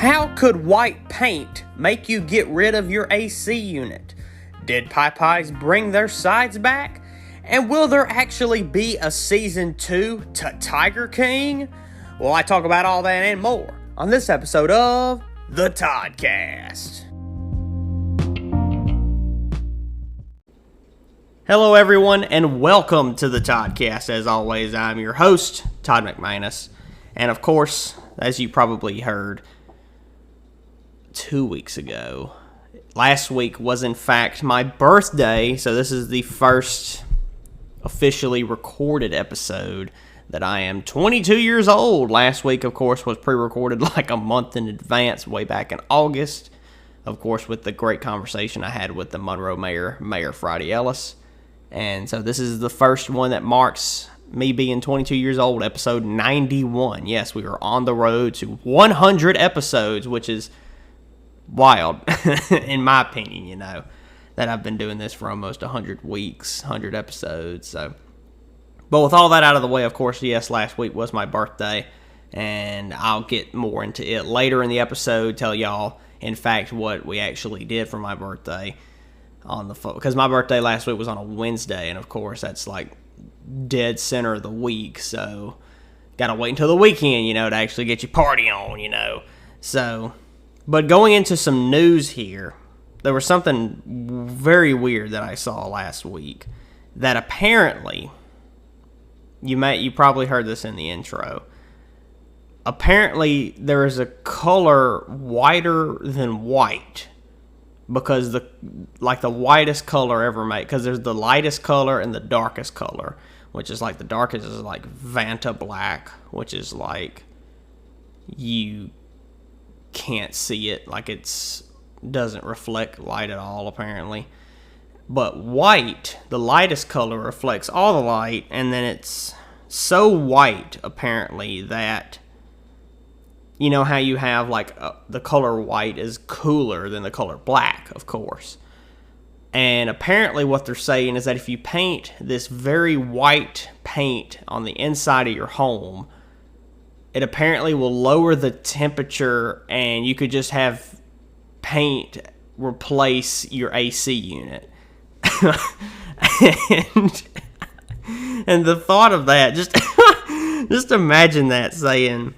How could white paint make you get rid of your AC unit? Did Popeyes bring their sides back? And will there actually be a season 2 to Tiger King? Well, I talk about all that and more on this episode of the Toddcast. Hello everyone and welcome to the Toddcast. As always, I'm your host, Todd McManus. And of course, as you probably heard, 2 weeks ago, last week was in fact my birthday, so this is the first officially recorded episode that I am 22 years old. Last week, of course, was pre-recorded like a month in advance, way back in August, of course, with the great conversation I had with the Monroe Mayor Friday Ellis. And so this is the first one that marks me being 22 years old, episode 91. Yes, we are on the road to 100 episodes, which is wild, in my opinion, you know, that I've been doing this for almost 100 weeks, 100 episodes. So, but with all that out of the way, of course, yes, last week was my birthday, and I'll get more into it later in the episode, tell y'all, in fact, what we actually did for my birthday on the phone, because my birthday last week was on a Wednesday, and of course, that's like dead center of the week, so gotta wait until the weekend, you know, to actually get your party on, you know. So, but going into some news here, there was something very weird that I saw last week that apparently, you probably heard this in the intro. Apparently, there is a color whiter than white, because the whitest color ever made, because there's the lightest color and the darkest color, which is like the darkest is like Vanta black, which is like you can't see it, like it's doesn't reflect light at all apparently. But white, the lightest color, reflects all the light, and then it's so white apparently that, you know how you have like the color white is cooler than the color black, of course. And apparently what they're saying is that if you paint this very white paint on the inside of your home, it apparently will lower the temperature, and you could just have paint replace your AC unit. and the thought of that, just imagine that, saying,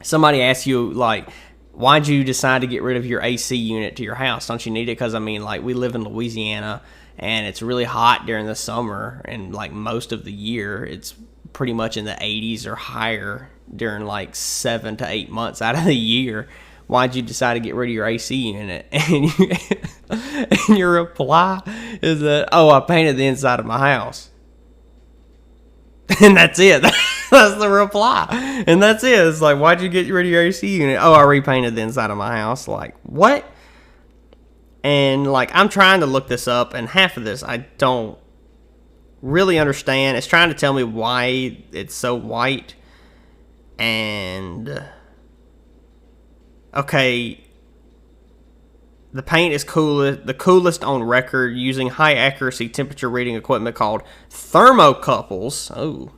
somebody asks you, like, why'd you decide to get rid of your AC unit to your house? Don't you need it? Because, I mean, like, we live in Louisiana, and it's really hot during the summer, and, like, most of the year, it's pretty much in the 80s or higher during, like, 7 to 8 months out of the year. Why'd you decide to get rid of your AC unit? And your reply is that, oh, I painted the inside of my house. And that's it. That's the reply. And that's it. It's like, why'd you get rid of your AC unit? Oh, I repainted the inside of my house. Like, what? And, like, I'm trying to look this up, and half of this I don't really understand. It's trying to tell me why it's so white. And, okay, the paint is the coolest on record, using high-accuracy temperature reading equipment called thermocouples. Oh.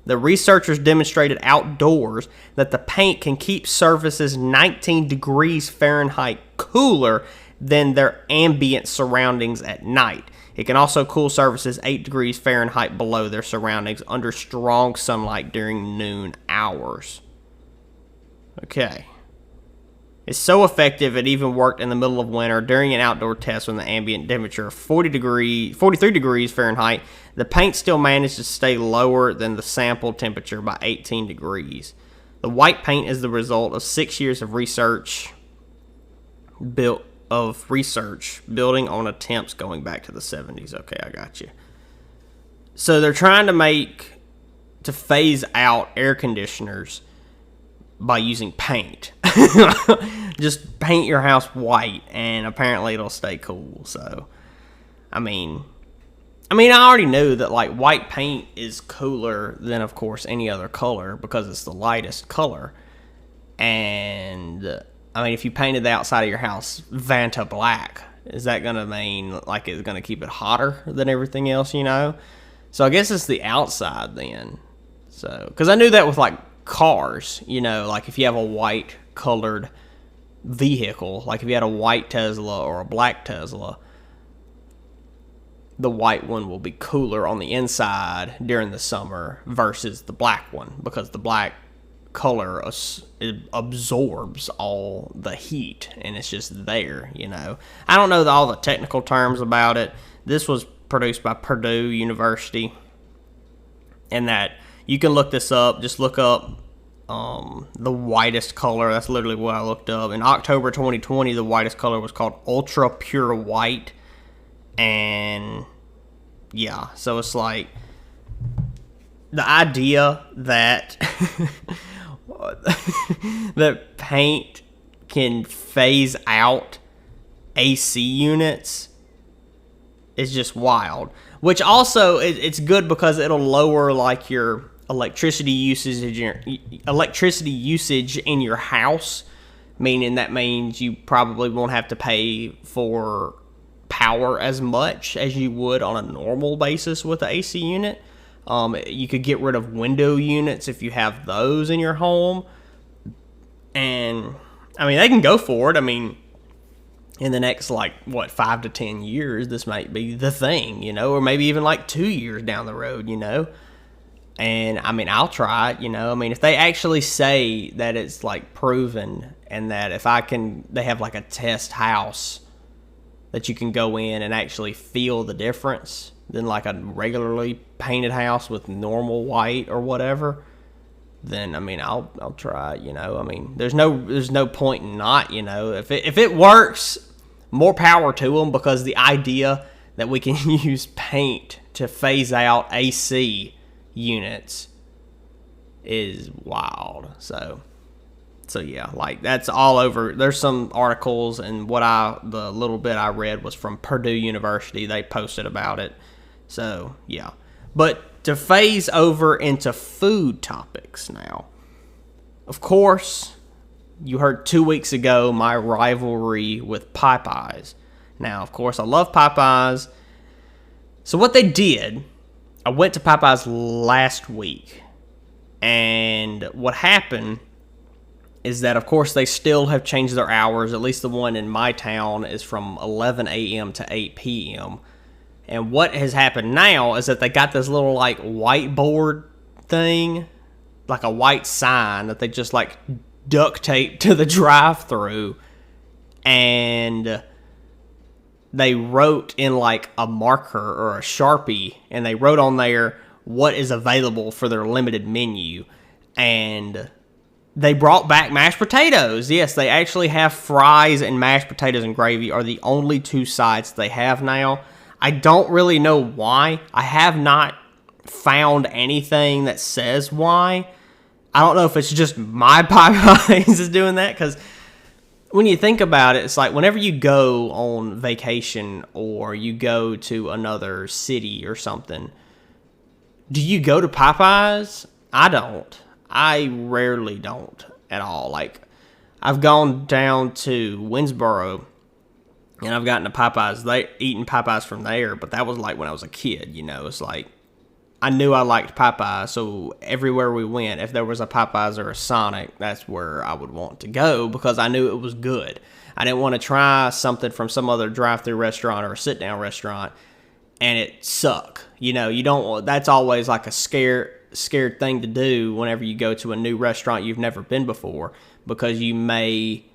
The researchers demonstrated outdoors that the paint can keep surfaces 19 degrees Fahrenheit cooler than their ambient surroundings at night. It can also cool surfaces 8 degrees Fahrenheit below their surroundings under strong sunlight during noon hours. Okay. It's so effective it even worked in the middle of winter during an outdoor test when the ambient temperature of 43 degrees Fahrenheit. The paint still managed to stay lower than the sample temperature by 18 degrees. The white paint is the result of 6 years of research building on attempts going back to the 70s. Okay, I got you. So they're trying to phase out air conditioners by using paint. Just paint your house white, and apparently it'll stay cool. So, I mean, I already knew that, like, white paint is cooler than, of course, any other color because it's the lightest color. And, I mean, if you painted the outside of your house Vanta black, is that going to mean, like, it's going to keep it hotter than everything else, you know? So I guess it's the outside then. So, because I knew that with, like, cars, you know, like if you have a white colored vehicle, like if you had a white Tesla or a black Tesla, the white one will be cooler on the inside during the summer versus the black one, because the black color it absorbs all the heat and it's just there, I don't know all the technical terms about it. This was produced by Purdue University, and that you can look this up. Just look up the whitest color. That's literally what I looked up. In October 2020, the whitest color was called Ultra Pure White. And yeah, so it's like the idea that that paint can phase out AC units is just wild. Which also, it's good because it'll lower like your electricity usage in your house, meaning that means you probably won't have to pay for power as much as you would on a normal basis with the AC unit. You could get rid of window units if you have those in your home. And, they can go for it. In the next, 5 to 10 years, this might be the thing, or maybe even 2 years down the road, And, I'll try it, if they actually say that it's, proven, and that if they have, a test house that you can go in and actually feel the difference than, a regularly painted house with normal white or whatever, then, I'll try it, there's no point in not, if it works, more power to them, because the idea that we can use paint to phase out AC units is wild. So yeah, that's all over. There's some articles, and the little bit I read was from Purdue University. They posted about it. So yeah, but to phase over into food topics now, of course, you heard 2 weeks ago my rivalry with Popeyes. Now, of course, I love Popeyes. So what they did, I went to Popeyes last week, and what happened is that, of course, they still have changed their hours. At least the one in my town is from 11 a.m. to 8 p.m. And what has happened now is that they got this little, whiteboard thing, a white sign that they just, duct tape to the drive-thru, and they wrote in a marker or a Sharpie, and they wrote on there what is available for their limited menu. And they brought back mashed potatoes. Yes, they actually have fries, and mashed potatoes and gravy are the only two sides they have now. I don't really know why. I have not found anything that says why. I don't know if it's just my Popeyes is doing that, because when you think about it, it's whenever you go on vacation or you go to another city or something, do you go to Popeyes? I don't. I rarely don't at all. I've gone down to Winsboro, and I've gotten to Popeyes, eating Popeyes from there, but that was when I was a kid, It's I knew I liked Popeyes, so everywhere we went, if there was a Popeyes or a Sonic, that's where I would want to go, because I knew it was good. I didn't want to try something from some other drive-thru restaurant or a sit-down restaurant and it suck. You don't. That's always a scared thing to do whenever you go to a new restaurant you've never been before, because you may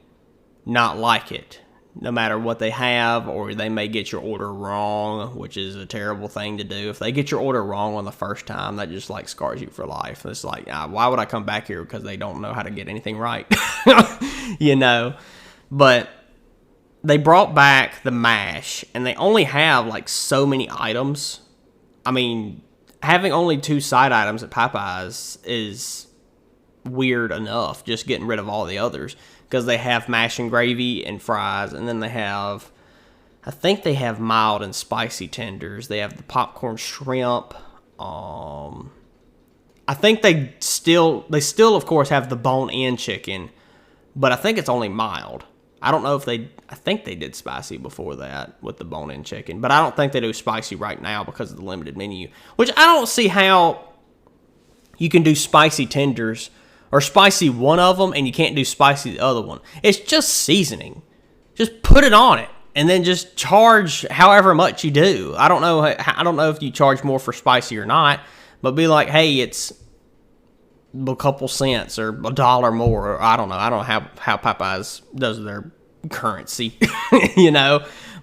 not like it, no matter what they have, or they may get your order wrong, which is a terrible thing to do. If they get your order wrong on the first time, that just scars you for life. It's why would I come back here? Because they don't know how to get anything right. But they brought back the mash, and they only have so many items. Having only 2 side items at Popeyes is weird enough, just getting rid of all the others, because they have mash and gravy and fries, and then I think they have mild and spicy tenders. They have the popcorn shrimp. I think they still, of course, have the bone-in chicken, but I think it's only mild. I don't know if I think they did spicy before that with the bone-in chicken, but I don't think they do spicy right now because of the limited menu, which I don't see how you can do spicy tenders or spicy one of them, and you can't do spicy the other one. It's just seasoning. Just put it on it, and then just charge however much you do. I don't know if you charge more for spicy or not, but be like, hey, it's a couple cents or $1 more. Or I don't know. I don't know how Popeyes does their currency,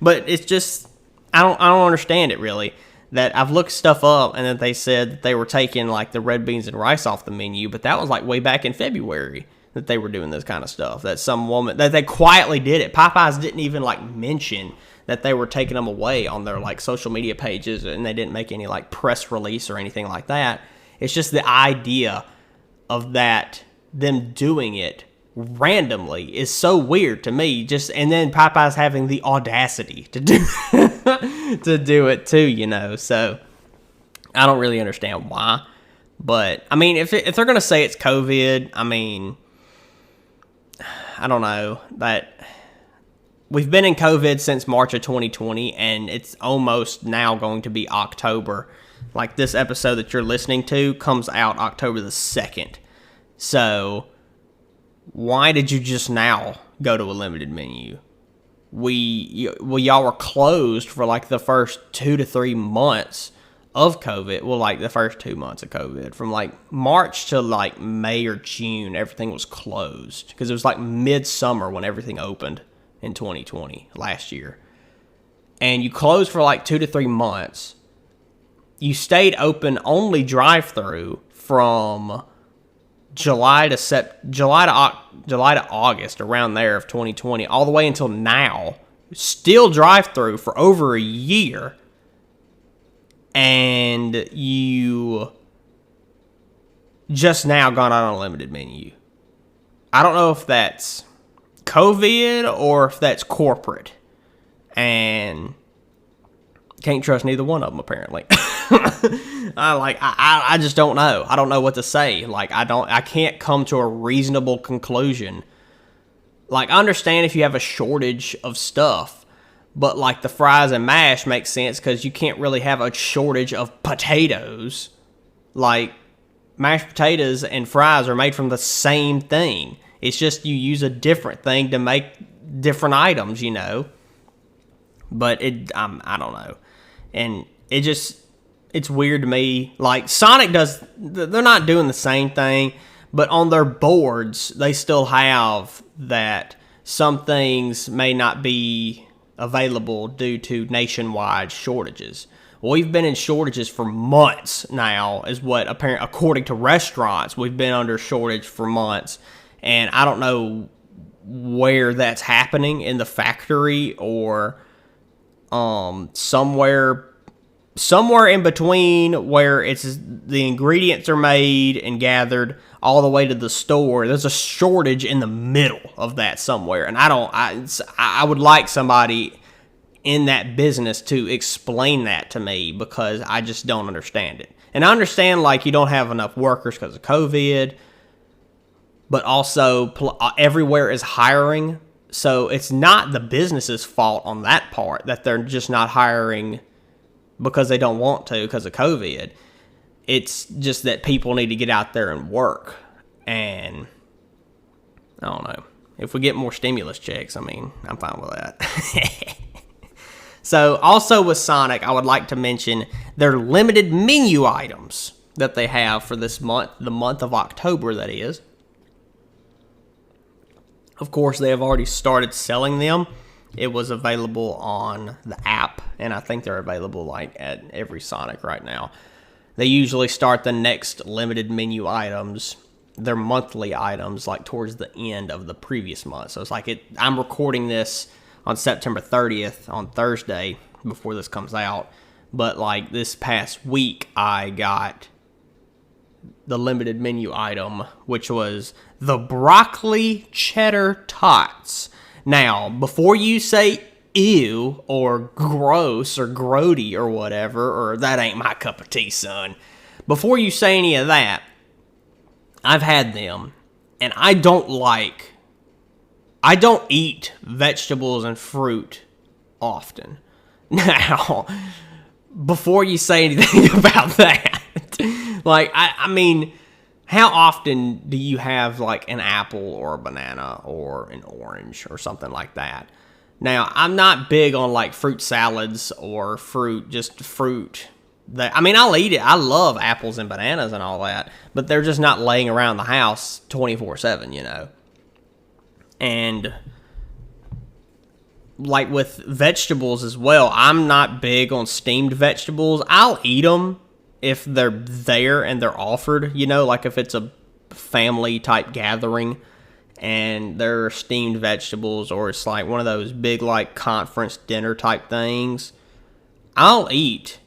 But it's just I don't understand it really. That I've looked stuff up and that they said that they were taking like the red beans and rice off the menu, but that was like way back in February that they were doing this kind of stuff. That some woman that they quietly did it. Popeyes didn't even like mention that they were taking them away on their like social media pages, and they didn't make any like press release or anything like that. It's just the idea of that them doing it randomly is so weird to me. And then Popeyes having the audacity to do to do it too, So I don't really understand why. But I mean, if they're gonna say it's COVID, I mean, I don't know. That we've been in COVID since March of 2020, and it's almost now going to be October. Like this episode that you're listening to comes out October the 2nd. So why did you just now go to a limited menu? Y'all were closed for like the first 2 to 3 months of COVID. Well, like the first 2 months of COVID. From like March to like May or June, everything was closed. Because it was like midsummer when everything opened in 2020, last year. And you closed for like 2 to 3 months. You stayed open only drive-through from July to August, around there of 2020, all the way until now. Still drive-through for over a year. And you just now gone on a limited menu. I don't know if that's COVID or if that's corporate. And can't trust neither one of them, apparently. I just don't know. I don't know what to say. Like, I can't come to a reasonable conclusion. Like, I understand if you have a shortage of stuff, but like the fries and mash makes sense because you can't really have a shortage of potatoes. Like, mashed potatoes and fries are made from the same thing. It's just you use a different thing to make different items, But I don't know. And it's weird to me. Like, Sonic they're not doing the same thing, but on their boards, they still have that some things may not be available due to nationwide shortages. Well, we've been in shortages for months now, is what according to restaurants, we've been under shortage for months. And I don't know where that's happening, in the factory or somewhere in between where it's the ingredients are made and gathered all the way to the store. There's a shortage in the middle of that somewhere, and I would like somebody in that business to explain that to me, because I just don't understand it. And I understand like you don't have enough workers because of COVID, but also everywhere is hiring. So it's not the business's fault on that part that they're just not hiring because they don't want to because of COVID. It's just that people need to get out there and work. And I don't know. If we get more stimulus checks, I mean, I'm fine with that. So also with Sonic, I would like to mention their limited menu items that they have for this month, the month of October, that is. Of course, they have already started selling them. It was available on the app, and I think they're available like at every Sonic right now. They usually start the next limited menu items, their monthly items, like towards the end of the previous month. So it's like I'm recording this on September 30th on Thursday before this comes out. But like this past week, I got the limited menu item, which was the broccoli cheddar tots. Now, before you say ew or gross or grody or whatever, or that ain't my cup of tea, son, before you say any of that, I've had them, and I don't eat vegetables and fruit often. Now, before you say anything about that, like, I mean, how often do you have like an apple or a banana or an orange or something like that? Now, I'm not big on like fruit salads or fruit that, I mean, I'll eat it. I love apples and bananas and all that, but they're just not laying around the house 24/7, you know. And like with vegetables as well, I'm not big on steamed vegetables. I'll eat them if they're there and they're offered, you know, like if it's a family type gathering and there are steamed vegetables, or it's like one of those big like conference dinner type things, I'll eat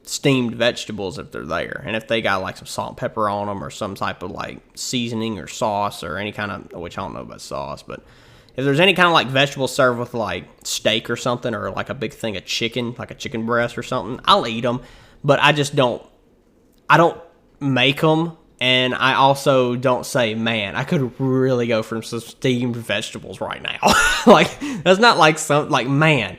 steamed vegetables if they're there, and if they got like some salt and pepper on them or some type of like seasoning or sauce or any kind of, which I don't know about sauce, but if there's any kind of like vegetable served with like steak or something, or like a big thing of chicken, like a chicken breast or something, I'll eat them. But I don't make them. And I also don't say, man, I could really go for some steamed vegetables right now. Like, that's not like man,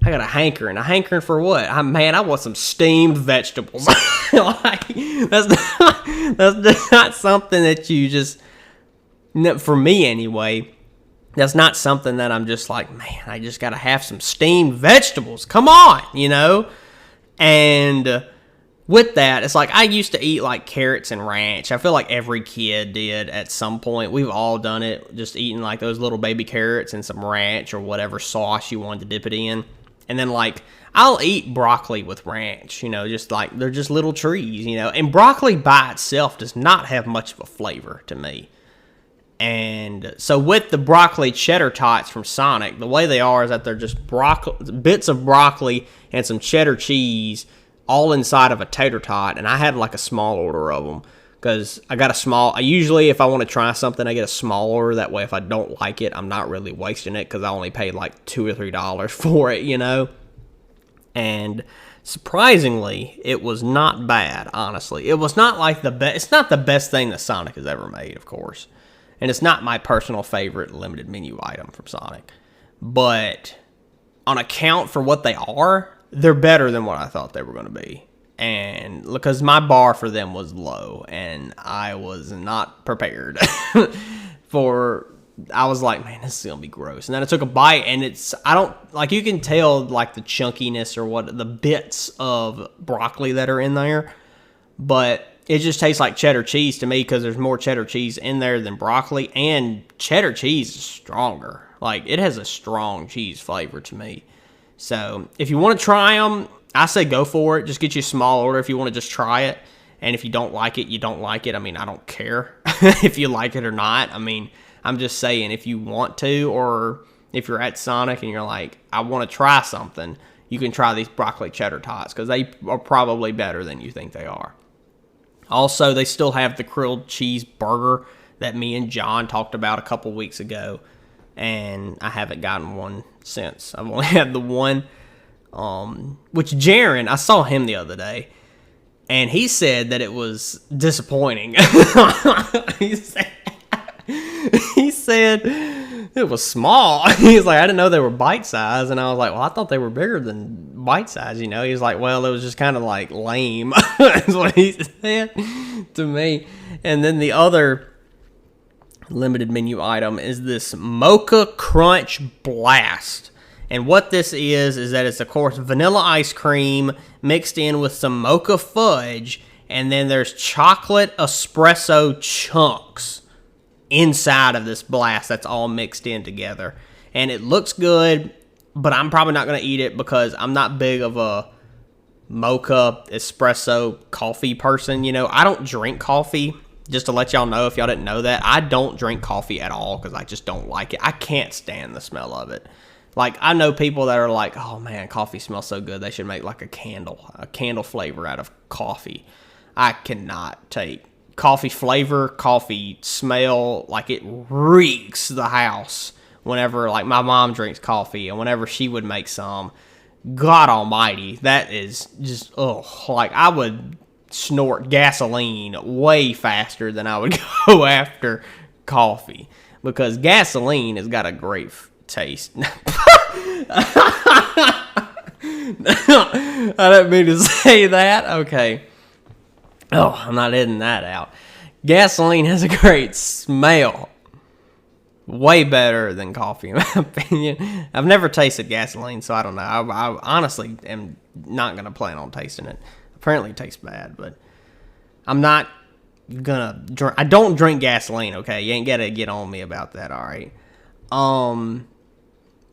I got a hankering. A hankering for what? I want some steamed vegetables. Like, that's not something that you just, for me anyway, that's not something that I'm just like, man, I just got to have some steamed vegetables. Come on, you know? And with that, it's like I used to eat like carrots and ranch. I feel like every kid did at some point. We've all done it, just eating like those little baby carrots and some ranch or whatever sauce you wanted to dip it in. And then like I'll eat broccoli with ranch, you know, just like they're just little trees, you know. And broccoli by itself does not have much of a flavor to me. And so with the broccoli cheddar tots from Sonic, the way they are is that they're just bits of broccoli and some cheddar cheese all inside of a tater tot, and I had like a small order of them because I usually, if I want to try something, I get a small order. That way, if I don't like it, I'm not really wasting it because I only paid like $2 or $3 for it, you know. And surprisingly, it was not bad, honestly. It was not like the best. It's not the best thing that Sonic has ever made, of course. And it's not my personal favorite limited menu item from Sonic. But on account for what they are, they're better than what I thought they were going to be. And because my bar for them was low, and I was not prepared I was like, man, this is going to be gross. And then I took a bite, and you can tell like the chunkiness or what the bits of broccoli that are in there, but it just tastes like cheddar cheese to me because there's more cheddar cheese in there than broccoli, and cheddar cheese is stronger. Like, it has a strong cheese flavor to me. So if you want to try them, I say go for it. Just get you a small order if you want to just try it. And if you don't like it, you don't like it. I mean, I don't care if you like it or not. I mean, I'm just saying if you want to, or if you're at Sonic and you're like, I want to try something, you can try these broccoli cheddar tots because they are probably better than you think they are. Also, they still have the grilled cheese burger that me and John talked about a couple weeks ago. And I haven't gotten one since. I've only had the one, which Jaron, I saw him the other day, and he said that it was disappointing. He said it was small. He's like, I didn't know they were bite-sized, and I was like, well, I thought they were bigger than bite-sized, you know? He's like, well, it was just kind of like lame, is what he said to me. And then the other limited menu item is this Mocha Crunch Blast. And what this is that it's, of course, vanilla ice cream mixed in with some mocha fudge, and then there's chocolate espresso chunks inside of this blast that's all mixed in together. And it looks good, but I'm probably not going to eat it because I'm not big of a mocha espresso coffee person. You know, I don't drink coffee. Just to let y'all know, if y'all didn't know that, I don't drink coffee at all because I just don't like it. I can't stand the smell of it. Like, I know people that are like, oh man, coffee smells so good, they should make like a candle flavor out of coffee. I cannot take coffee flavor, coffee smell, like it reeks the house whenever, like, my mom drinks coffee, and whenever she would make some, God almighty, that is just, like, I would snort gasoline way faster than I would go after coffee, because gasoline has got a great taste. I didn't mean to say that. Okay. Oh, I'm not editing that out. Gasoline has a great smell. Way better than coffee, in my opinion. I've never tasted gasoline, so I don't know. I honestly am not going to plan on tasting it. Apparently it tastes bad, but I'm not going to drink. I don't drink gasoline, okay? You ain't got to get on me about that, all right?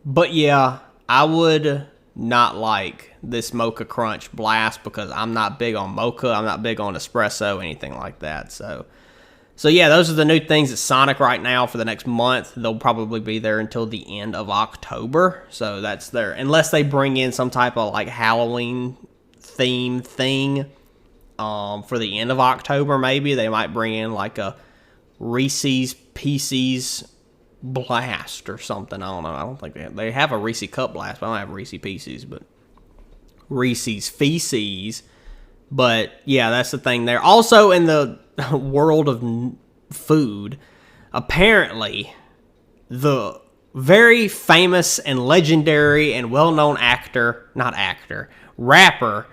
But yeah, I would not like this Mocha Crunch Blast because I'm not big on Mocha. I'm not big on espresso, anything like that. So yeah, those are the new things at Sonic right now for the next month. They'll probably be there until the end of October. So that's there. Unless they bring in some type of like Halloween theme thing for the end of October, maybe. They might bring in like a Reese's Pieces Blast or something. I don't know. I don't think they have a Reese Cup Blast, but I don't have Reese Pieces, but Reese's Feces. But yeah, that's the thing there. Also in the world of food, apparently the very famous and legendary and well-known rapper,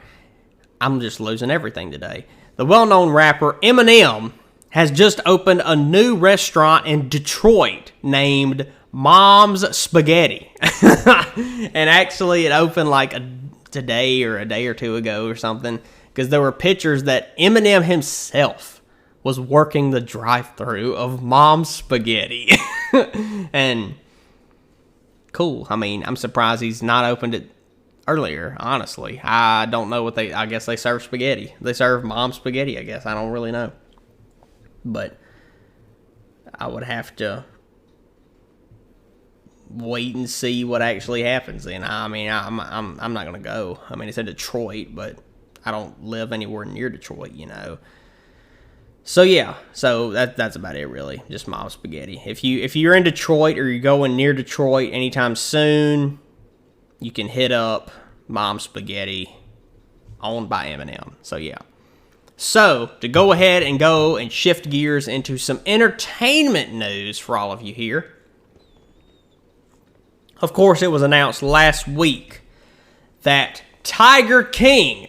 I'm just losing everything today. The well-known rapper Eminem has just opened a new restaurant in Detroit named Mom's Spaghetti. And actually it opened like today or a day or two ago or something, because there were pictures that Eminem himself was working the drive-thru of Mom's Spaghetti. And cool. I mean, I'm surprised he's not opened it earlier, honestly. I don't know I guess they serve spaghetti. They serve Mom's Spaghetti, I guess. I don't really know. But I would have to wait and see what actually happens. And I mean, I'm not gonna go. I mean, it's in Detroit, but I don't live anywhere near Detroit, you know. So yeah, so that's about it really. Just Mom's Spaghetti. If you're in Detroit or you're going near Detroit anytime soon, you can hit up Mom's Spaghetti, owned by Eminem. So yeah. So, to go ahead and shift gears into some entertainment news for all of you here. Of course, it was announced last week that Tiger King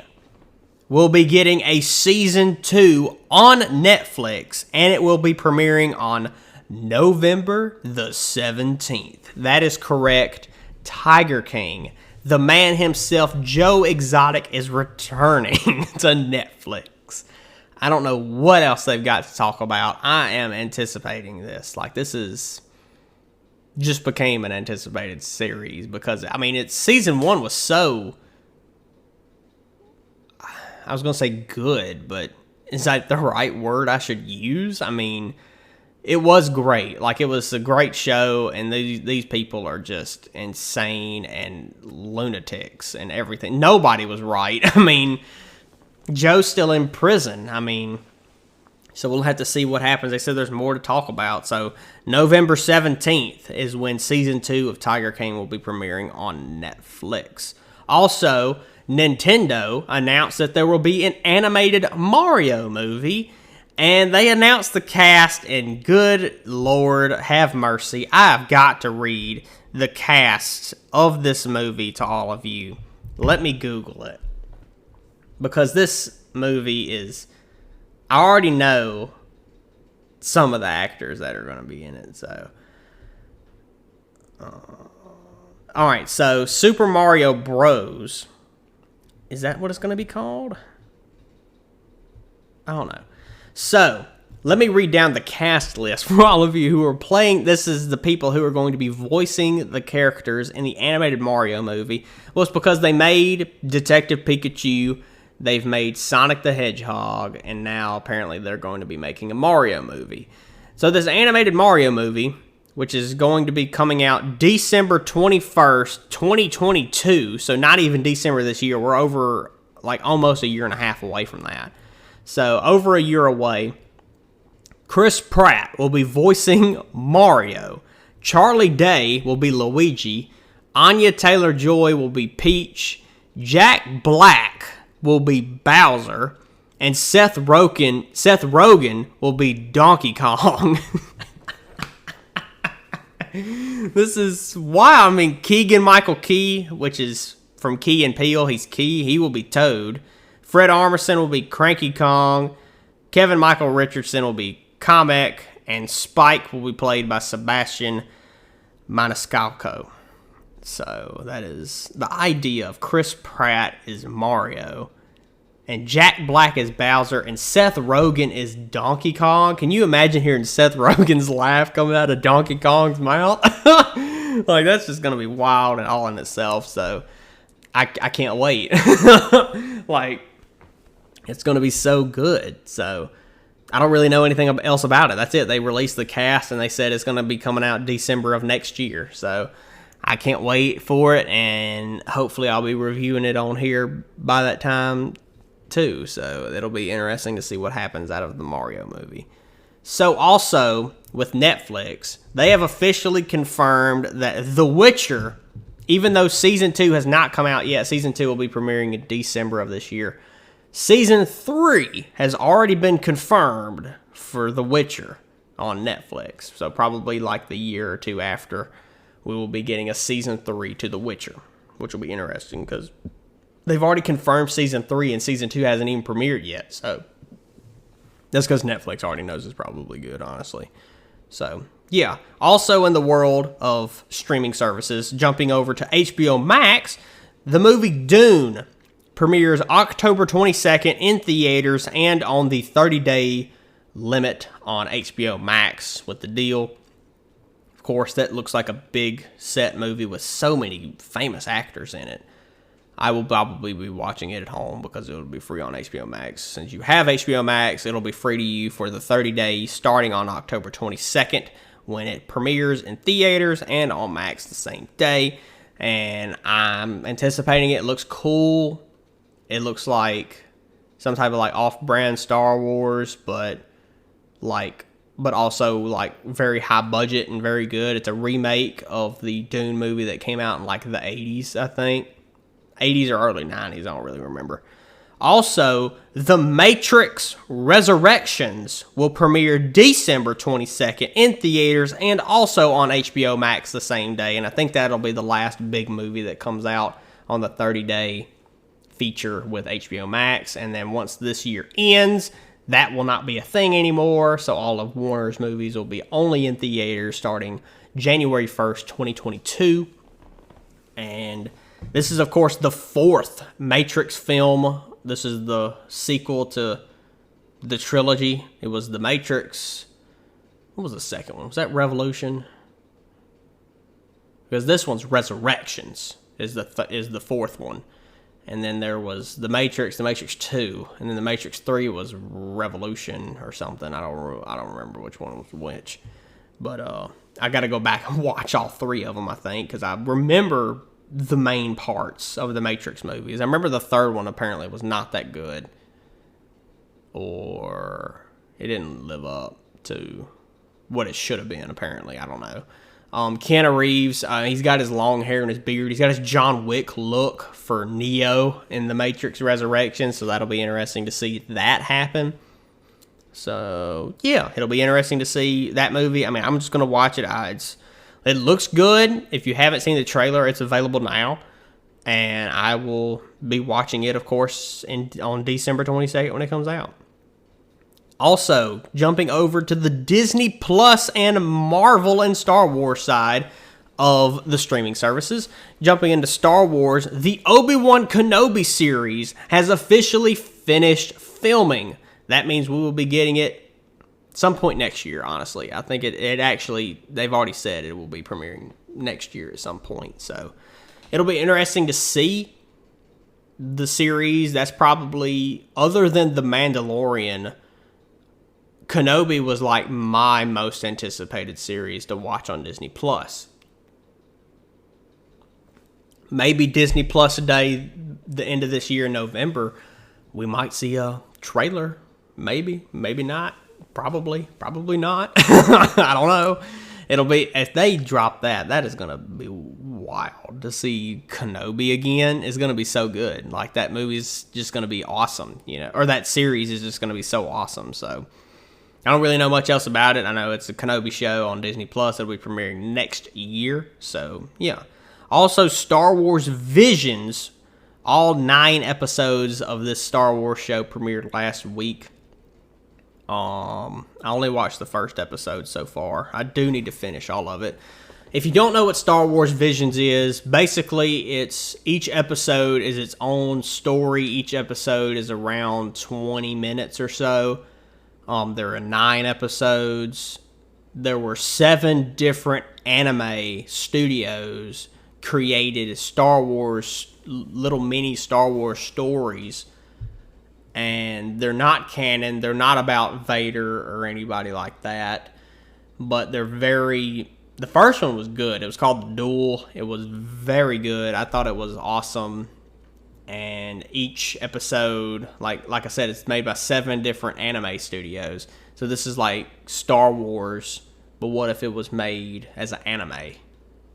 will be getting a Season 2 on Netflix, and it will be premiering on November the 17th. That is correct. Tiger King, the man himself, Joe Exotic, is returning to Netflix. I don't know what else they've got to talk about. I am anticipating this. Like, this is just became an anticipated series because, I mean, Season 1 was so, I was going to say good, but is that the right word I should use? I mean, it was great. Like, it was a great show, and these people are just insane and lunatics and everything. Nobody was right. I mean, Joe's still in prison. I mean, so we'll have to see what happens. They said there's more to talk about. So November 17th is when Season 2 of Tiger King will be premiering on Netflix. Also, Nintendo announced that there will be an animated Mario movie, and they announced the cast, and good Lord have mercy, I've got to read the cast of this movie to all of you. Let me Google it. Because this movie is, I already know some of the actors that are going to be in it. So, all right. So, Super Mario Bros. Is that what it's going to be called? I don't know. So, let me read down the cast list for all of you who are playing. This is the people who are going to be voicing the characters in the animated Mario movie. Well, it's because they made Detective Pikachu. They've made Sonic the Hedgehog, and now apparently they're going to be making a Mario movie. So this animated Mario movie, which is going to be coming out December 21st, 2022, so not even December this year. We're over like almost a year and a half away from that. So over a year away. Chris Pratt will be voicing Mario. Charlie Day will be Luigi. Anya Taylor-Joy will be Peach. Jack Black will be Bowser, and Seth Rogen will be Donkey Kong. This is why, I mean, Keegan-Michael Key, which is from Key and Peele, he's Key, he will be Toad. Fred Armisen will be Cranky Kong. Kevin Michael Richardson will be Kamek, and Spike will be played by Sebastian Maniscalco. So that is the idea of Chris Pratt is Mario, and Jack Black is Bowser, and Seth Rogen is Donkey Kong. Can you imagine hearing Seth Rogen's laugh coming out of Donkey Kong's mouth? Like, that's just going to be wild and all in itself. So I can't wait. Like, it's going to be so good. So I don't really know anything else about it. That's it. They released the cast, and they said it's going to be coming out December of next year. So I can't wait for it, and hopefully I'll be reviewing it on here by that time too. So it'll be interesting to see what happens out of the Mario movie. So also with Netflix, they have officially confirmed that The Witcher, even though Season 2 has not come out yet, Season 2 will be premiering in December of this year. Season 3 has already been confirmed for The Witcher on Netflix. So probably like the year or two after, we will be getting a Season 3 to The Witcher, which will be interesting because they've already confirmed Season 3 and Season 2 hasn't even premiered yet. So that's because Netflix already knows it's probably good, honestly. So, yeah. Also in the world of streaming services, jumping over to HBO Max, the movie Dune premieres October 22nd in theaters and on the 30-day limit on HBO Max with the deal. Of course, that looks like a big set movie with so many famous actors in it. I will probably be watching it at home because it will be free on HBO Max. Since you have HBO Max, it'll be free to you for the 30 days starting on October 22nd when it premieres in theaters and on Max the same day. And I'm anticipating it. It looks cool. It looks like some type of like off-brand Star Wars, but also like very high budget and very good. It's a remake of the Dune movie that came out in like the 80s, I think. 80s or early 90s, I don't really remember. Also, The Matrix Resurrections will premiere December 22nd in theaters and also on HBO Max the same day. And I think that'll be the last big movie that comes out on the 30-day feature with HBO Max. And then once this year ends, that will not be a thing anymore. So all of Warner's movies will be only in theaters starting January 1st, 2022. And this is, of course, the fourth Matrix film. This is the sequel to the trilogy. It was The Matrix. What was the second one? Was that Revolution? Because this one's Resurrections is the fourth one. And then there was The Matrix 2, and then The Matrix 3 was Revolution or something. I don't remember which one was which. But I got to go back and watch all three of them, I think, because I remember the main parts of the Matrix movies. I remember the third one apparently was not that good, or it didn't live up to what it should have been, apparently. I don't know. Keanu Reeves, he's got his long hair and his beard. He's got his John Wick look for Neo in The Matrix Resurrection, so that'll be interesting to see that happen. So, yeah, it'll be interesting to see that movie. I mean, I'm just going to watch it. It looks good. If you haven't seen the trailer, it's available now. And I will be watching it, of course, on December 22nd when it comes out. Also, jumping over to the Disney Plus and Marvel and Star Wars side of the streaming services. Jumping into Star Wars, the Obi-Wan Kenobi series has officially finished filming. That means we will be getting it some point next year, honestly. I think it actually, they've already said it will be premiering next year at some point. So it'll be interesting to see the series. That's probably, other than The Mandalorian, Kenobi was like my most anticipated series to watch on Disney Plus. Maybe Disney Plus Day, the end of this year in November, we might see a trailer. Maybe not. Probably not. I don't know. It'll be, if they drop that is going to be wild. To see Kenobi again is going to be so good. Like, that movie's just going to be awesome, or that series is just going to be so awesome. So I don't really know much else about it. I know it's a Kenobi show on Disney Plus. It'll be premiering next year. So, yeah. Also, Star Wars Visions. All 9 episodes of this Star Wars show premiered last week. I only watched the first episode so far. I do need to finish all of it. If you don't know what Star Wars Visions is, basically it's each episode is its own story. Each episode is around 20 minutes or so. There are 9 episodes. There were 7 different anime studios created Star Wars, little mini Star Wars stories. And they're not canon. They're not about Vader or anybody like that. But they're very... The first one was good. It was called The Duel. It was very good. I thought it was awesome. And each episode, like I said, it's made by 7 different anime studios. So this is like Star Wars, but what if it was made as an anime?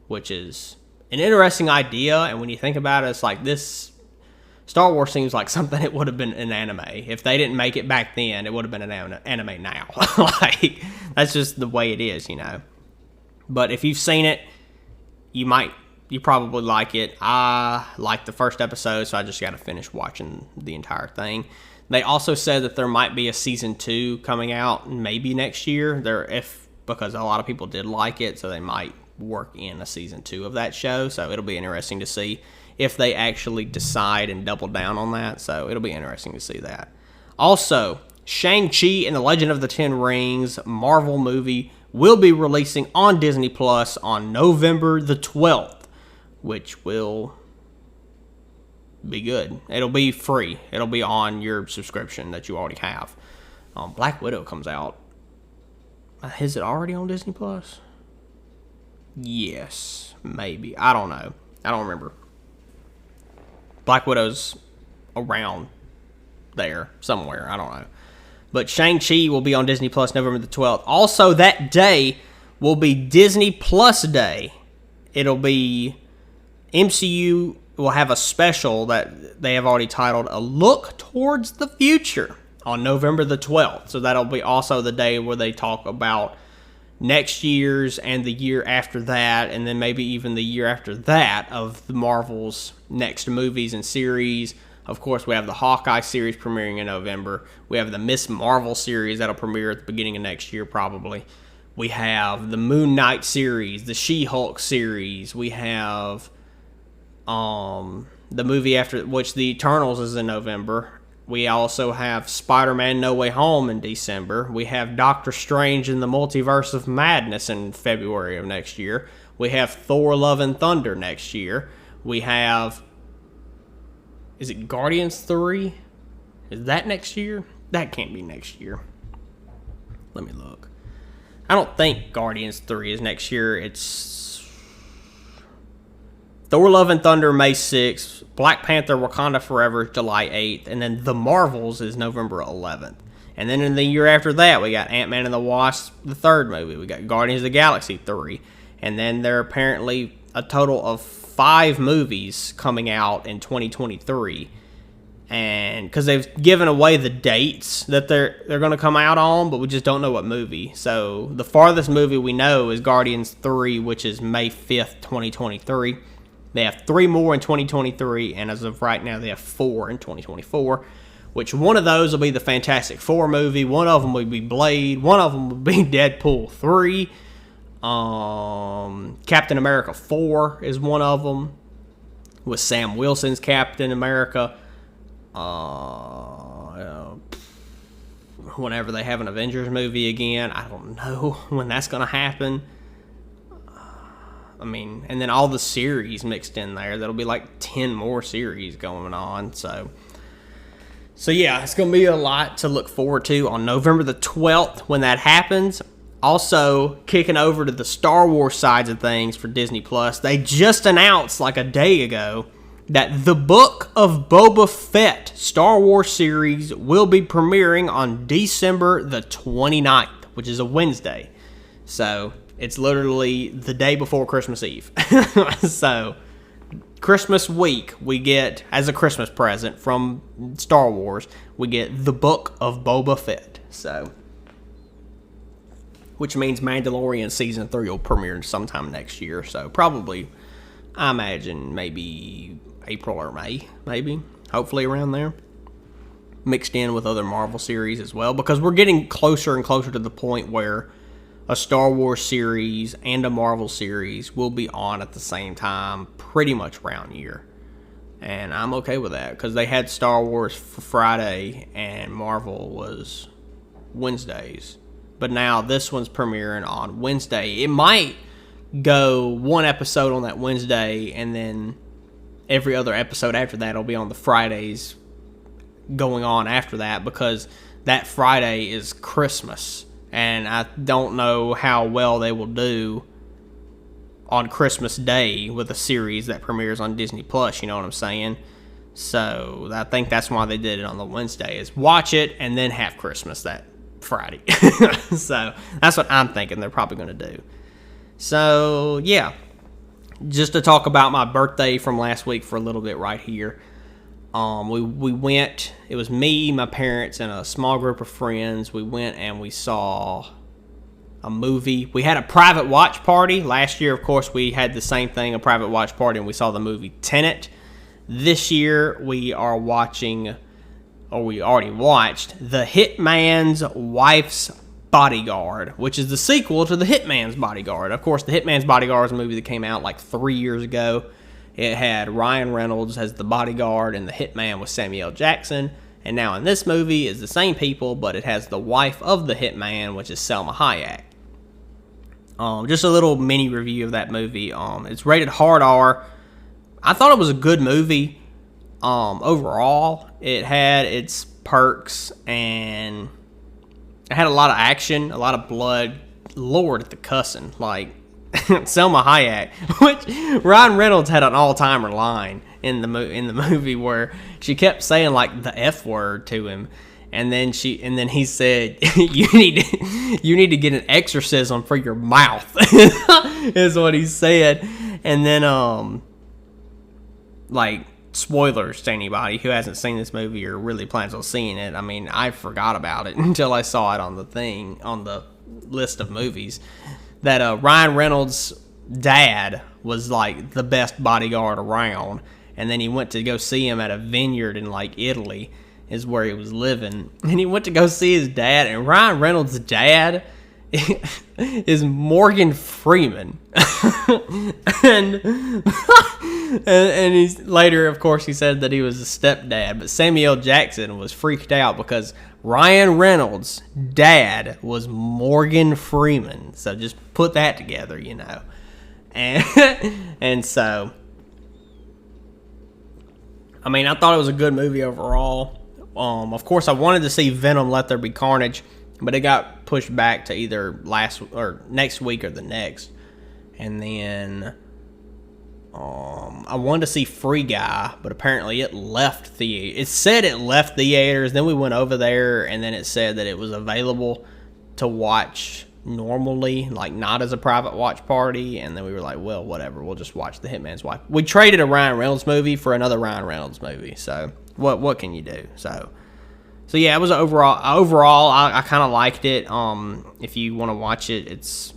Which is an interesting idea. And when you think about it, it's like this... Star Wars seems like something it would have been an anime. If they didn't make it back then, it would have been an anime now. Like, that's just the way it is, you know. But if you've seen it, you probably like it. I liked the first episode, so I just got to finish watching the entire thing. They also said that there might be a season 2 coming out maybe next year. Because a lot of people did like it, so they might work in a season 2 of that show. So it'll be interesting to see if they actually decide and double down on that. So it'll be interesting to see that. Also, Shang Chi and the Legend of the Ten Rings Marvel movie will be releasing on Disney Plus on November the 12th, which will be good. It'll be free. It'll be on your subscription that you already have. Black Widow comes out. Is it already on Disney Plus? Yes, maybe. I don't know. I don't remember. Black Widow's around there somewhere. I don't know. But Shang-Chi will be on Disney Plus November the 12th. Also, that day will be Disney Plus Day. It'll be... MCU will have a special that they have already titled A Look Towards the Future on November the 12th. So that'll be also the day where they talk about next year's and the year after that, and then maybe even the year after that of the Marvel's next movies and series. Of course, we have the Hawkeye series premiering in November. We have the Miss Marvel series that'll premiere at the beginning of next year, probably. We have the Moon Knight series, the She-Hulk series. We have the movie after which the Eternals is in November. We also have Spider-Man No Way Home in December. We have Doctor Strange in the Multiverse of Madness in February of next year. We have Thor Love and Thunder next year. We have... Is it Guardians 3? Is that next year? That can't be next year. Let me look. I don't think Guardians 3 is next year. It's Thor Love and Thunder May 6th. Black Panther Wakanda Forever July 8th. And then The Marvels is November 11th. And then in the year after that, we got Ant-Man and the Wasp, the third movie. We got Guardians of the Galaxy 3. And then there are apparently a total of 5 movies coming out in 2023, and because they've given away the dates that they're going to come out on, but we just don't know what movie. So the farthest movie we know is Guardians 3, which is May 5th, 2023. They have 3 more in 2023, and as of right now, they have 4 in 2024. Which one of those will be the Fantastic Four movie? One of them will be Blade. One of them will be Deadpool 3. Captain America 4 is one of them, with Sam Wilson's Captain America. Whenever they have an Avengers movie again, I don't know when that's going to happen. And then all the series mixed in there. That'll be like 10 more series going on. So yeah, it's going to be a lot to look forward to on November the 12th when that happens. Also, kicking over to the Star Wars sides of things for Disney Plus, they just announced like a day ago that the Book of Boba Fett Star Wars series will be premiering on December the 29th, which is a Wednesday. So, it's literally the day before Christmas Eve. So, Christmas week, we get, as a Christmas present from Star Wars, we get the Book of Boba Fett. So... which means Mandalorian Season 3 will premiere sometime next year. So probably, I imagine, maybe April or May, maybe. Hopefully around there. mixed in with other Marvel series as well, because we're getting closer and closer to the point where a Star Wars series and a Marvel series will be on at the same time pretty much around year. And I'm okay with that, because they had Star Wars for Friday and Marvel was Wednesdays. But now this one's premiering on Wednesday. It might go one episode on that Wednesday, and then every other episode after that will be on the Fridays going on after that, because that Friday is Christmas. And I don't know how well they will do on Christmas Day with a series that premieres on Disney Plus, you know what I'm saying? So I think that's why they did it on the Wednesday, is watch it and then have Christmas that Friday. So that's what I'm thinking they're probably going to do. So yeah, just to talk about my birthday from last week for a little bit right here. We went, it was me, my parents, and a small group of friends. We went and we saw a movie. We had a private watch party. Last year, of course, we had the same thing, a private watch party, and we saw the movie Tenet. This year, we are watching, or we already watched, The Hitman's Wife's Bodyguard, which is the sequel to The Hitman's Bodyguard. Of course, The Hitman's Bodyguard is a movie that came out like 3 years ago. It had Ryan Reynolds as the bodyguard, and the hitman was Samuel Jackson. And now in this movie is the same people, but it has the wife of the hitman, which is Selma Hayek. Just a little mini review of that movie. It's rated hard R. I thought it was a good movie. Overall, it had its perks, and it had a lot of action, a lot of blood. Lord at the cussing, like Selma Hayek, which Ryan Reynolds had an all-timer line in the movie where she kept saying like the F word to him, and then he said, you need to get an exorcism for your mouth is what he said. And then like, spoilers to anybody who hasn't seen this movie or really plans on seeing it. I mean, I forgot about it until I saw it on the list of movies, that Ryan Reynolds' dad was like the best bodyguard around, and then he went to go see him at a vineyard in like Italy is where he was living, and he went to go see his dad, and Ryan Reynolds' dad is Morgan Freeman. and he's later, of course, he said that he was a stepdad, but Samuel Jackson was freaked out because Ryan Reynolds' dad was Morgan Freeman. So just put that together, you know. And so, I mean, I thought it was a good movie overall. Of course, I wanted to see Venom: Let There Be Carnage, but it got pushed back to either next week or the next. And then I wanted to see Free Guy, but apparently it left theaters. It said it left theaters. Then we went over there, and then it said that it was available to watch normally, like not as a private watch party. And then we were like, well, whatever. We'll just watch The Hitman's Wife. We traded a Ryan Reynolds movie for another Ryan Reynolds movie. So what can you do? So yeah, it was overall I kind of liked it. If you want to watch it, it's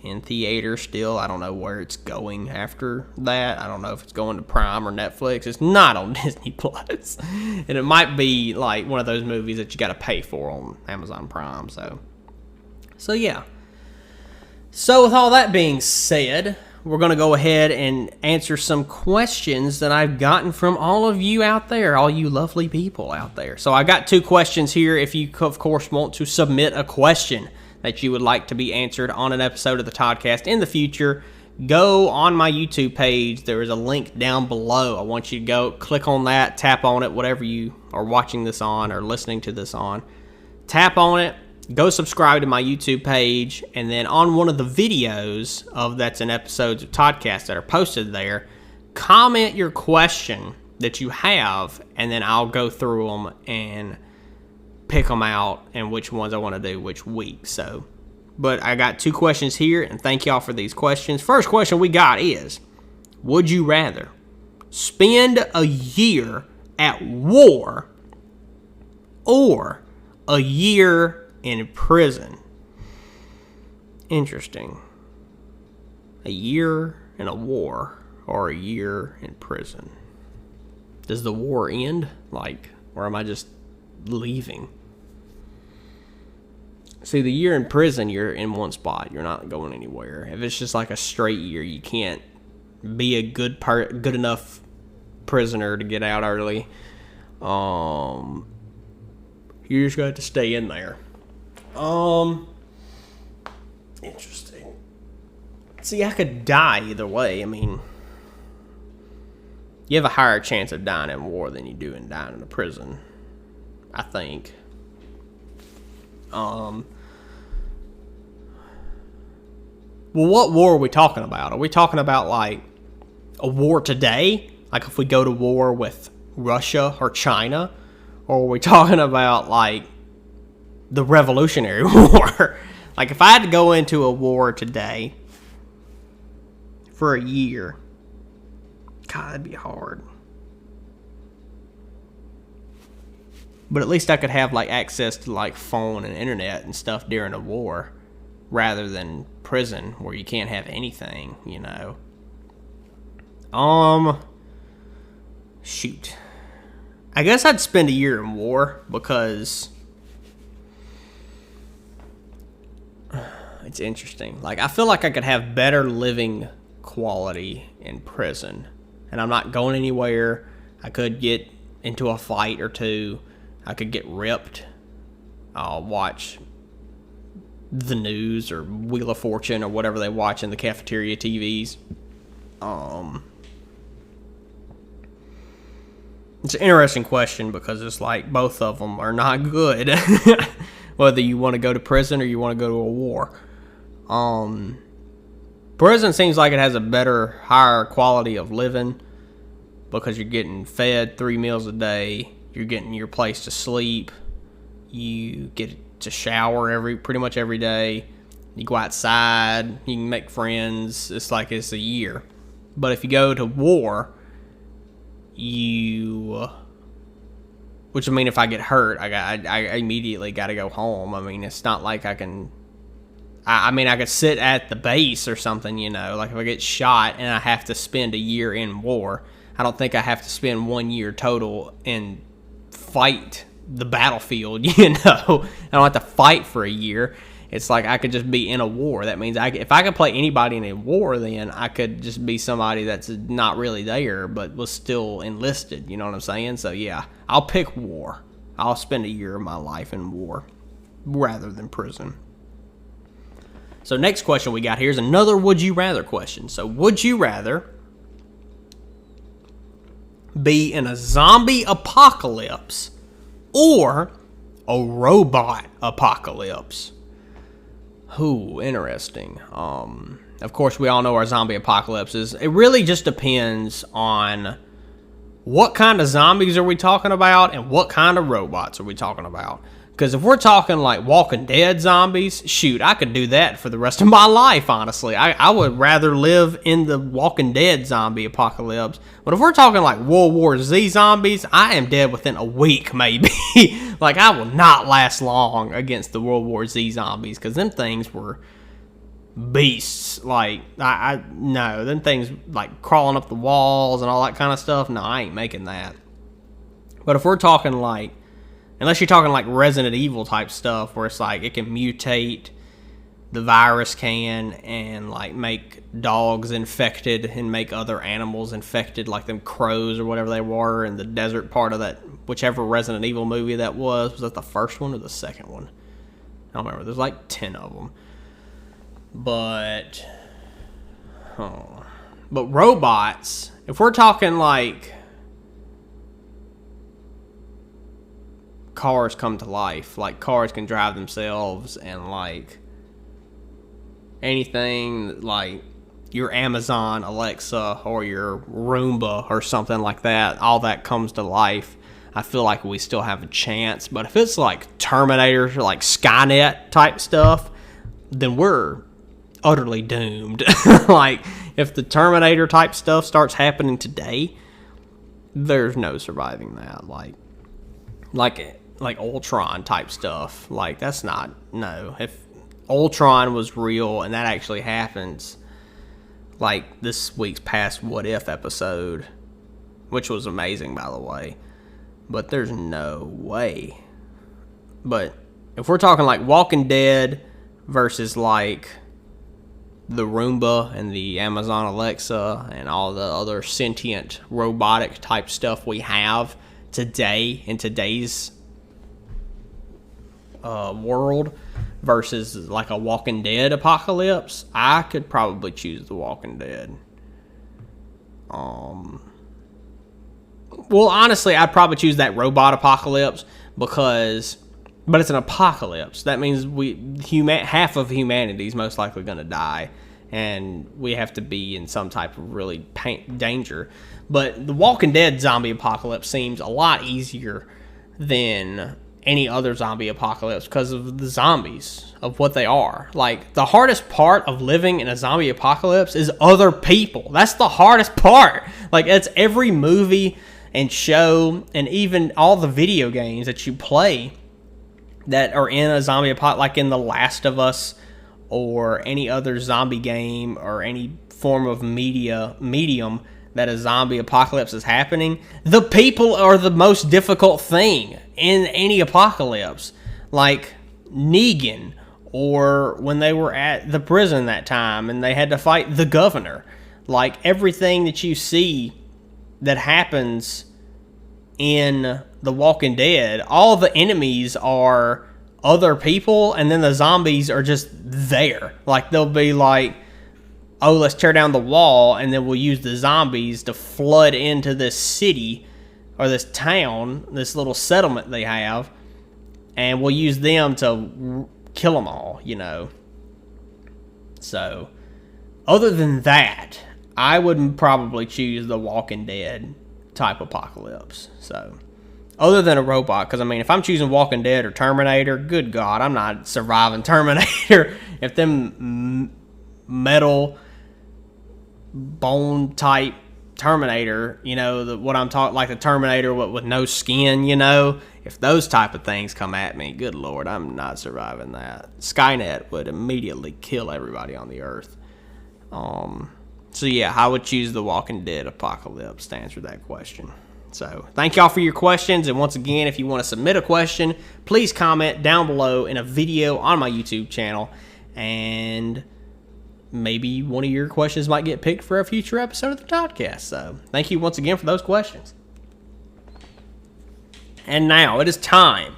in theater still. I don't know where it's going after that. I don't know if it's going to Prime or Netflix. It's not on Disney Plus, and it might be like one of those movies that you got to pay for on Amazon Prime. So yeah. So with all that being said, we're going to go ahead and answer some questions that I've gotten from all of you out there, all you lovely people out there. So I got 2 questions here. If you, of course, want to submit a question that you would like to be answered on an episode of the Toddcast in the future, go on my YouTube page. There is a link down below. I want you to go click on that, tap on it, whatever you are watching this on or listening to this on. Tap on it, go subscribe to my YouTube page, and then on one of the videos that's in episodes of Toddcast that are posted there, comment your question that you have, and then I'll go through them and pick them out and which ones I want to do which week. So, but I got 2 questions here, and thank y'all for these questions. First question we got is, would you rather spend a year at war or a year in prison? Interesting. A year in a war or a year in prison. Does the war end? Like, or am I just leaving. See, the year in prison, you're in one spot. You're not going anywhere. If it's just like a straight year, you can't be a good enough prisoner to get out early. You just got to stay in there. Interesting. See, I could die either way. I mean, you have a higher chance of dying in war than you do in dying in a prison, I think. Well, what war are we talking about? Are we talking about, like, a war today? Like, if we go to war with Russia or China? Or are we talking about, like, the Revolutionary War? Like, if I had to go into a war today for a year, God, that'd be hard. But at least I could have, like, access to, like, phone and internet and stuff during a war, rather than prison where you can't have anything, you know. Shoot. I guess I'd spend a year in war because it's interesting. Like, I feel like I could have better living quality in prison. And I'm not going anywhere. I could get into a fight or two. I could get ripped. I'll watch the news or Wheel of Fortune or whatever they watch in the cafeteria TVs. It's an interesting question because it's like both of them are not good. Whether you want to go to prison or you want to go to a war. Prison seems like it has a better, higher quality of living because you're getting fed 3 meals a day. You're getting your place to sleep. You get to shower pretty much every day. You go outside. You can make friends. It's like it's a year. But if you go to war, which I mean, if I get hurt, I immediately got to go home. I mean, it's not like I can. I mean, I could sit at the base or something, you know. Like if I get shot and I have to spend a year in war, I don't think I have to spend 1 year total and fight the battlefield, you know. I don't have to fight for a year. It's like I could just be in a war. That means if I could play anybody in a war, then I could just be somebody that's not really there but was still enlisted. You know what I'm saying? So, yeah, I'll pick war. I'll spend a year of my life in war rather than prison. So, next question we got here is another would you rather question. So, would you rather be in a zombie apocalypse or a robot apocalypse? Ooh, interesting. Of course, we all know our zombie apocalypse is. It really just depends on what kind of zombies are we talking about and what kind of robots are we talking about. Because if we're talking like Walking Dead zombies, shoot, I could do that for the rest of my life, honestly. I would rather live in the Walking Dead zombie apocalypse. But if we're talking like World War Z zombies, I am dead within a week, maybe. Like, I will not last long against the World War Z zombies, because them things were beasts. Like, no, them things, like, crawling up the walls and all that kind of stuff, no, I ain't making that. But if we're talking like, unless you're talking like Resident Evil type stuff where it's like it can mutate, the virus can, and like make dogs infected and make other animals infected, like them crows or whatever they were in the desert part of that, whichever Resident Evil movie that was. Was that the first one or the second one? I don't remember. There's like 10 of them. But robots, if we're talking like cars come to life, like cars can drive themselves, and like anything like your Amazon Alexa or your Roomba or something like that, all that comes to life, I feel like we still have a chance. But if it's like Terminator, like Skynet type stuff, then we're utterly doomed. Like if the Terminator type stuff starts happening today, there's no surviving that. Like Ultron type stuff. Like, that's not, no. If Ultron was real and that actually happens, like this week's past What If episode, which was amazing, by the way, but there's no way But if we're talking like Walking Dead versus like the Roomba and the Amazon Alexa and all the other sentient robotic type stuff we have today in today's world versus like a Walking Dead apocalypse, I could probably choose the Walking Dead. Well, honestly, I'd probably choose that robot apocalypse but it's an apocalypse. That means half of humanity is most likely going to die, and we have to be in some type of really danger. But the Walking Dead zombie apocalypse seems a lot easier than any other zombie apocalypse because of the zombies, of what they are. Like, the hardest part of living in a zombie apocalypse is other people. That's the hardest part. Like, it's every movie and show and even all the video games that you play that are in a zombie apocalypse, like in The Last of Us or any other zombie game or any form of medium that a zombie apocalypse is happening. The people are the most difficult thing in any apocalypse. Like Negan, or when they were at the prison that time and they had to fight the governor. Like, everything that you see that happens in The Walking Dead, all the enemies are other people, and then the zombies are just there. Like, they'll be like, oh, let's tear down the wall, and then we'll use the zombies to flood into this city or this town, this little settlement they have, and we'll use them to kill them all, you know. So, other than that, I would probably choose the Walking Dead type apocalypse. So, other than a robot, because I mean, if I'm choosing Walking Dead or Terminator, good God, I'm not surviving Terminator. If them metal bone type Terminator, you know, what I'm talking, like the Terminator with no skin, you know, if those type of things come at me, good Lord, I'm not surviving that. Skynet would immediately kill everybody on the earth. So yeah, I would choose the Walking Dead apocalypse to answer that question. So thank y'all for your questions, and once again, if you want to submit a question, please comment down below in a video on my YouTube channel, and maybe one of your questions might get picked for a future episode of the Toddcast. So thank you once again for those questions. And now it is time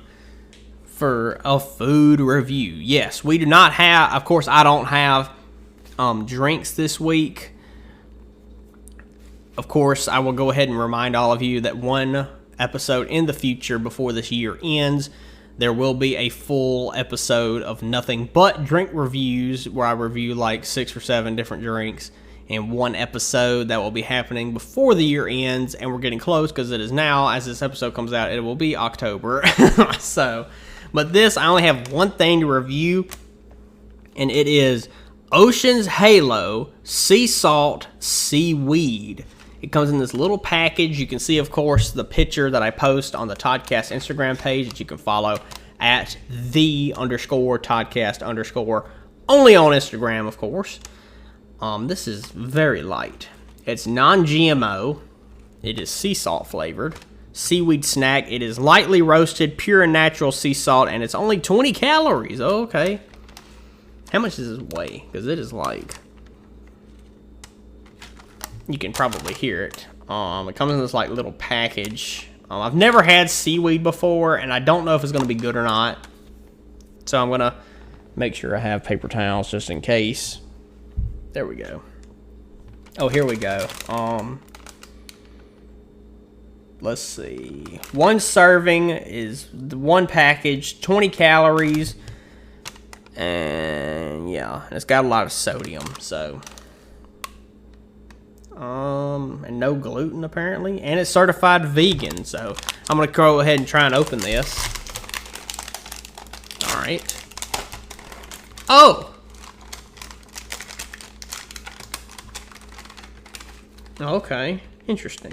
for a food review. Yes, we do not have, of course, I don't have drinks this week. Of course, I will go ahead and remind all of you that one episode in the future before this year ends, there will be a full episode of nothing but drink reviews where I review like 6 or 7 different drinks in one episode. That will be happening before the year ends, and we're getting close because it is now, as this episode comes out, it will be October. So, but this, I only have one thing to review, and it is Ocean's Halo Sea Salt Seaweed. It comes in this little package. You can see, of course, the picture that I post on the Toddcast Instagram page that you can follow at _Toddcast_, only on Instagram, of course. This is very light. It's non-GMO. It is sea salt flavored. Seaweed snack. It is lightly roasted, pure and natural sea salt, and it's only 20 calories. Oh, okay. How much does this weigh? Because it is like... You can probably hear it. It comes in this like little package. I've never had seaweed before, and I don't know if it's going to be good or not. So I'm going to make sure I have paper towels just in case. There we go. Oh, here we go. Let's see. One serving is one package, 20 calories. And yeah, it's got a lot of sodium, so... and no gluten apparently, and it's certified vegan. So I'm gonna go ahead and try and open this. All right. Oh. Okay. Interesting.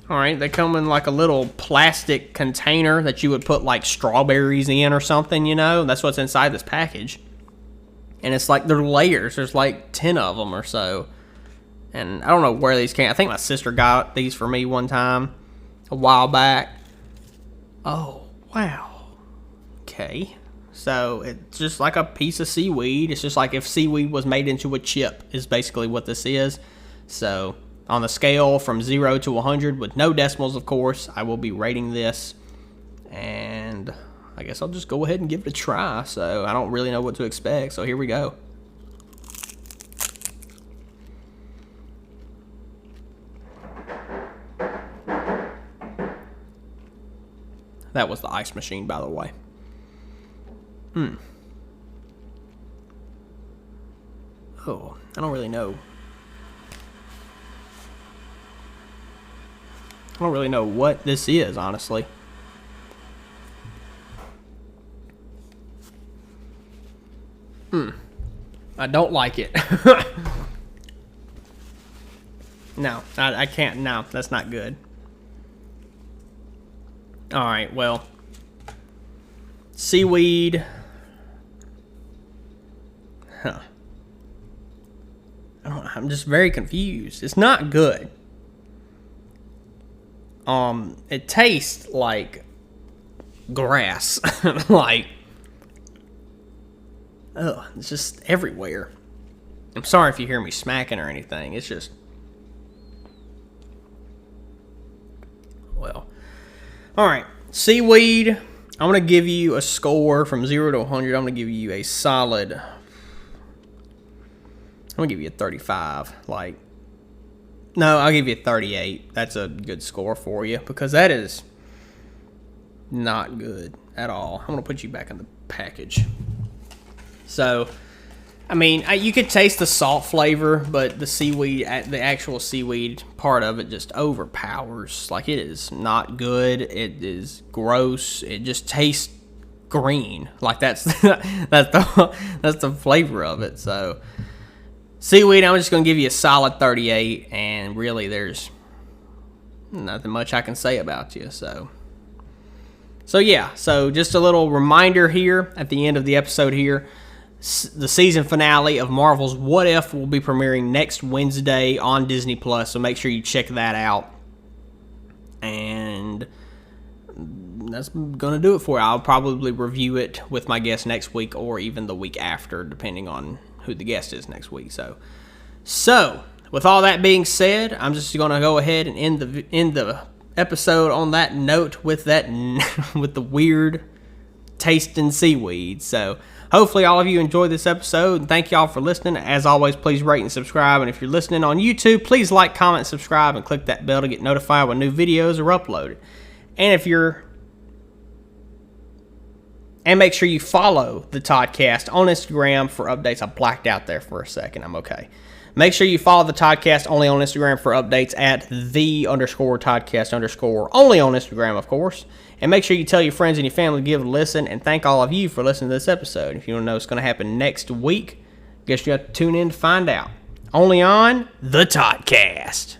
All right. They come in like a little plastic container that you would put like strawberries in or something. You know, that's what's inside this package. And it's like, they're layers. There's like 10 of them or so. And I don't know where these came. I think my sister got these for me one time a while back. Oh, wow. Okay. So it's just like a piece of seaweed. It's just like if seaweed was made into a chip is basically what this is. So on the scale from 0 to 100 with no decimals, of course, I will be rating this. And I guess I'll just go ahead and give it a try. So I don't really know what to expect. So here we go. That was the ice machine, by the way. Oh, I don't really know. I don't really know what this is, honestly. I don't like it. No, I can't. No, that's not good. Alright, well. Seaweed. Huh. I'm just very confused. It's not good. It tastes like grass. Like, it's just everywhere. I'm sorry if you hear me smacking or anything. It's just, well, all right. Seaweed. I'm gonna give you a score from 0 to 100. I'm gonna give you a solid. I'm gonna give you a 35. Like, no, I'll give you a 38. That's a good score for you because that is not good at all. I'm gonna put you back in the package. So, I mean, you could taste the salt flavor, but the seaweed, the actual seaweed part of it just overpowers. Like, it is not good. It is gross. It just tastes green. Like, that's that's the flavor of it. So, seaweed, I'm just going to give you a solid 38, and really there's nothing much I can say about you. So yeah, so just a little reminder here at the end of the episode here. The season finale of Marvel's What If will be premiering next Wednesday on Disney+, so make sure you check that out. And that's going to do it for you. I'll probably review it with my guest next week or even the week after, depending on who the guest is next week. So with all that being said, I'm just going to go ahead and end the episode on that note with with the weird tasting seaweed. So hopefully all of you enjoyed this episode, and thank y'all for listening. As always, please rate and subscribe, and if you're listening on YouTube, please like, comment, subscribe, and click that bell to get notified when new videos are uploaded. And make sure you follow the Toddcast on Instagram for updates. I blacked out there for a second. I'm okay. Make sure you follow the Toddcast only on Instagram for updates at _Toddcast_ only on Instagram, of course. And make sure you tell your friends and your family to give it a listen. And thank all of you for listening to this episode. If you want to know what's going to happen next week, guess you have to tune in to find out. Only on the Toddcast.